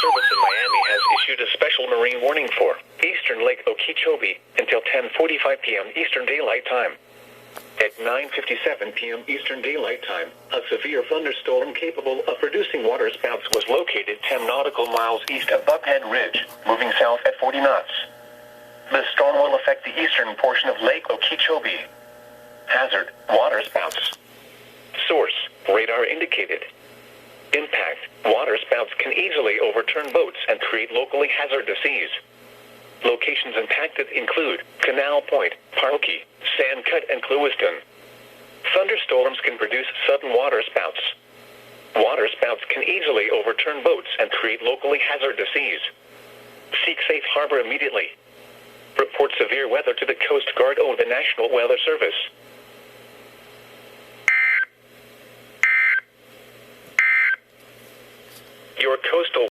Service in Miami has issued a special marine warning for eastern Lake Okeechobee until 10:45 p.m. Eastern Daylight Time. At 9:57 p.m. Eastern Daylight Time, a severe thunderstorm capable of producing waterspouts was located 10 nautical miles east of Buckhead Ridge, moving south at 40 knots. The storm will affect the eastern portion of Lake Okeechobee. Hazard: waterspouts. Source: radar indicated. Impact: waterspouts can easily overturn boats and create locally hazardous seas. Locations impacted include Canal Point, Parkey, Sandcut, and Clewiston. Thunderstorms can produce sudden waterspouts. Waterspouts can easily overturn boats and create locally hazardous seas. Seek safe harbor immediately. Report severe weather to the Coast Guard or the National Weather Service. Your coastal